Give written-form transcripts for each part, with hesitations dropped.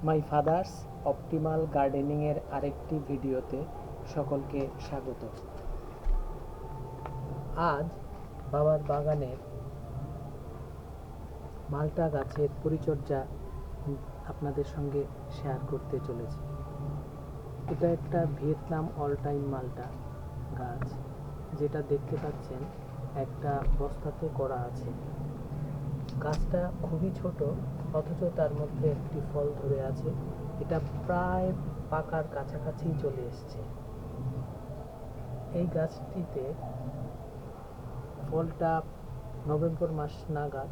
My father's optimal গার্ডেনিংয়ের আরেকটি ভিডিওতে সকলকে স্বাগত। আজ বাবার বাগানের মালটা গাছের পরিচর্যা আপনাদের সঙ্গে শেয়ার করতে চলেছি। এটা একটা ভিয়েতনাম অল টাইম মালটা গাছ, যেটা দেখতে পাচ্ছেন একটা বস্তাতে করা আছে। গাছটা খুবই ছোট, অথচ তার মধ্যে একটি ফল ধরে আছে। এটা প্রায় পাকার কাছাকাছি চলে এসছে। এই গাছটিতে ফলটা নভেম্বর মাস নাগাদ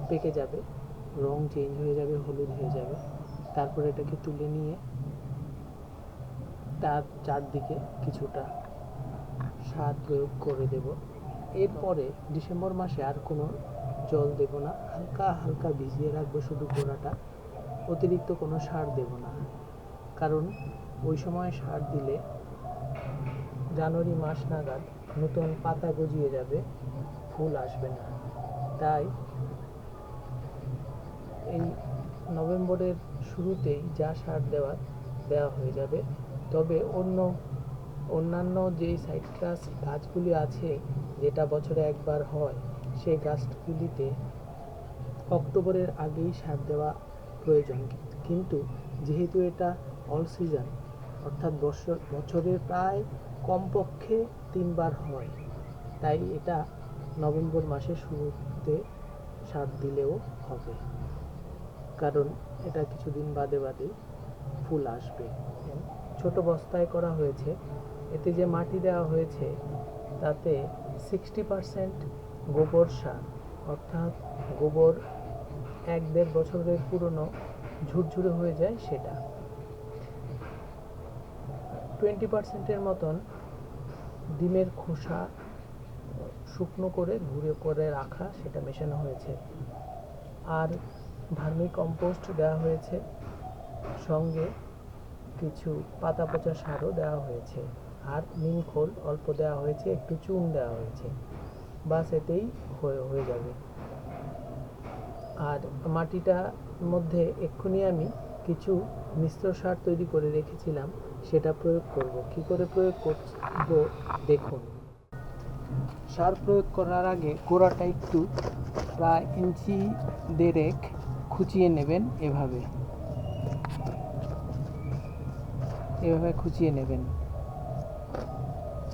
পেকে যাবে, রং চেঞ্জ হয়ে যাবে, হলুদ হয়ে যাবে। তারপর এটাকে তুলে নিয়ে তার চারদিকে কিছুটা সার প্রয়োগ করে দেব। এরপরে ডিসেম্বর মাসে আর কোনো জল দেব না, হালকা হালকা ভিজিয়ে রাখবো শুধু গোড়াটা, অতিরিক্ত কোনো সার দেব না। কারণ ওই সময় সার দিলে জানুয়ারি মাস নাগাদ নতুন পাতা গজিয়ে যাবে, ফুল আসবে না। তাই এই নভেম্বরের শুরুতেই যা সার দেওয়া হয়ে যাবে। তবে অন্যান্য যেই সাইট্রাস গাছগুলি আছে, যেটা বছরে একবার হয়, সেই গাছগুলিতে অক্টোবরের আগেই সার দেওয়া প্রয়োজন। কিন্তু যেহেতু এটা অল সিজন, অর্থাৎ বছরের প্রায় কমপক্ষে 3 বার হয়, তাই এটা নভেম্বর মাসের শুরুতে সার দিলেও হবে। কারণ এটা কিছুদিন বাদে ফুল আসবে। ছোট বস্তায় করা হয়েছে। এতে যে মাটি দেওয়া হয়েছে তাতে 60% গোবর সার, অর্থাৎ গোবর 1-1.5 বছরের পুরনো ঝুরঝুরে হয়ে যায় সেটা। 20%-এর মতন ডিমের খোসা শুকনো করে গুঁড়ো করে রাখা, সেটা মেশানো হয়েছে। আর ভার্মি কম্পোস্ট দেওয়া হয়েছে, সঙ্গে কিছু পাতা পচা সারও দেওয়া হয়েছে। আর নিম খোল অল্প দেওয়া হয়েছে, একটু চুন দেওয়া হয়েছে। বাস এতেই হয়ে যাবে। আর মাটিটার মধ্যে এক্ষুনি আমি কিছু মিশ্র সার তৈরি করে রেখেছিলাম, সেটা প্রয়োগ করব। কি করে প্রয়োগ করব দেখুন। সার প্রয়োগ করার আগে গোড়াটা একটু প্রায় 1.5 ইঞ্চি খুঁচিয়ে নেবেন। এভাবে খুঁচিয়ে নেবেন।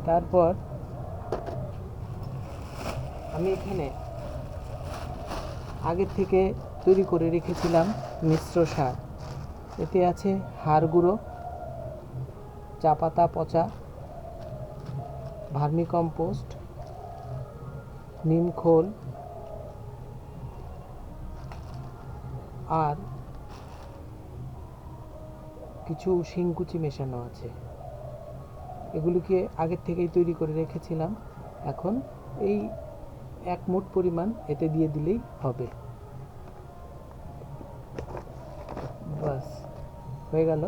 তারপর আমি এখানে আগের থেকে তৈরি করে রেখেছিলাম মিশ্র সার। এতে আছে হাড় গুঁড়ো, চা পাতা পচা, ভার্মি কম্পোস্ট, নিম খোল আর কিছু শিংকুচি মেশানো আছে। এগুলিকে আগের থেকেই তৈরি করে রেখেছিলাম। এখন এই 1 মুঠ পরিমাণ এতে দিয়ে দিলেই হবে। বাস হয়ে গেল।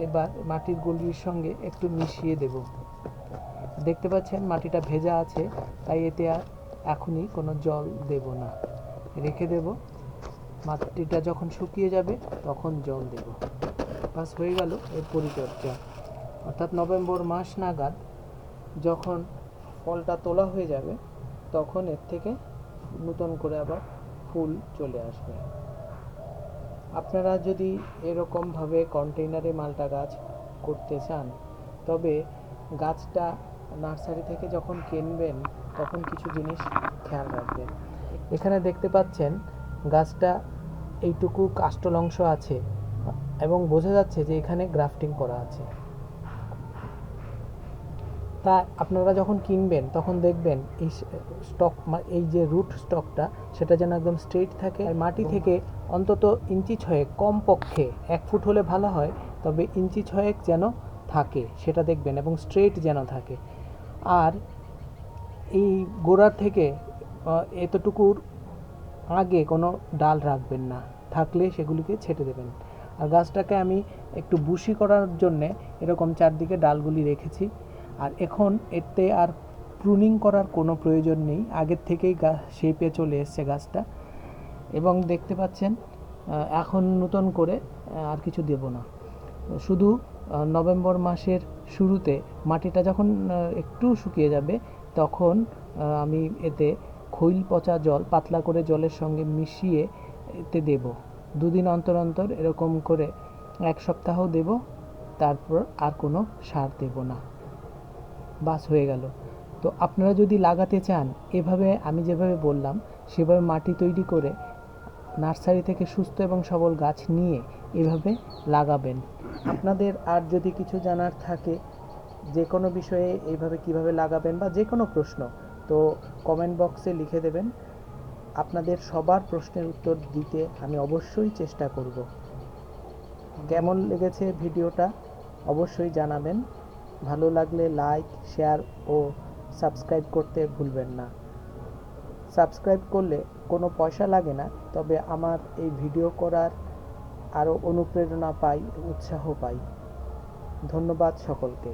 এবার মাটির গলির সঙ্গে একটু মিশিয়ে দেব। দেখতে পাচ্ছেন মাটিটা ভেজা আছে, তাই এতে আর এখনই কোনো জল দেব না, রেখে দেব। মাটিটা যখন শুকিয়ে যাবে তখন জল দেব। বাস হয়ে গেল এর পরিচর্যা। অর্থাৎ নভেম্বর মাস নাগাদ যখন ফলটা তোলা হয়ে যাবে, তখন এর থেকে নতুন করে আবার ফুল চলে আসবে। আপনারা যদি এরকমভাবে কন্টেইনারে মালটা গাছ করতে চান, তবে গাছটা নার্সারি থেকে যখন কিনবেন তখন কিছু জিনিস খেয়াল রাখবেন। এখানে দেখতে পাচ্ছেন গাছটা এইটুকু কাস্টল অংশ আছে, এবং বোঝা যাচ্ছে যে এখানে গ্রাফটিং করা আছে। তা আপনারা যখন কিনবেন তখন দেখবেন এই স্টক, এই যে রুট স্টকটা, সেটা যেন একদম স্ট্রেট থাকে। আর মাটি থেকে অন্তত 1.6 ইঞ্চি কমপক্ষে, 1 ফুট হলে ভালো হয়, তবে 1.6 ইঞ্চি যেন থাকে সেটা দেখবেন, এবং স্ট্রেট যেন থাকে। আর এই গোড়ার থেকে এতটুকুর আগে কোনো ডাল রাখবেন না, থাকলে সেগুলিকে ছেঁটে দেবেন। আর গাছটাকে আমি একটু বুশি করার জন্যে এরকম চারদিকে ডালগুলি রেখেছি। আর এখন এতে আর প্রুনিং করার কোনো প্রয়োজন নেই, আগের থেকেই শেপে চলে এসছে গাছটা। এবং দেখতে পাচ্ছেন এখন নতুন করে আর কিছু দেব না। শুধু নভেম্বর মাসের শুরুতে মাটিটা যখন একটু শুকিয়ে যাবে তখন আমি এতে খৈল পচা জল পাতলা করে জলের সঙ্গে মিশিয়ে এতে দেব। 2 দিন অন্তর অন্তর এরকম করে 1 সপ্তাহ দেব, তারপর আর কোনো সার দেব না। বাস হয়ে গেল। তো আপনারা যদি লাগাতে চান এভাবে আমি যেভাবে বললাম সেভাবে মাটি তৈরি করে নার্সারি থেকে সুস্থ এবং সবল গাছ নিয়ে এভাবে লাগাবেন। আপনাদের আর যদি কিছু জানার থাকে যে কোনো বিষয়ে এইভাবে কিভাবে লাগাবেন বা যে কোনো প্রশ্ন, তো কমেন্ট বক্সে লিখে দেবেন। আপনাদের সবার প্রশ্নের উত্তর দিতে আমি অবশ্যই চেষ্টা করব। কেমন লেগেছে ভিডিওটা অবশ্যই জানাবেন। ভালো লাগলে লাইক, শেয়ার ও সাবস্ক্রাইব করতে ভুলবেন না। সাবস্ক্রাইব করলে কোনো পয়সা লাগে না, তবে আমার এই ভিডিও করার আরও অনুপ্রেরণা পাই, উৎসাহ পাই। ধন্যবাদ সকলকে।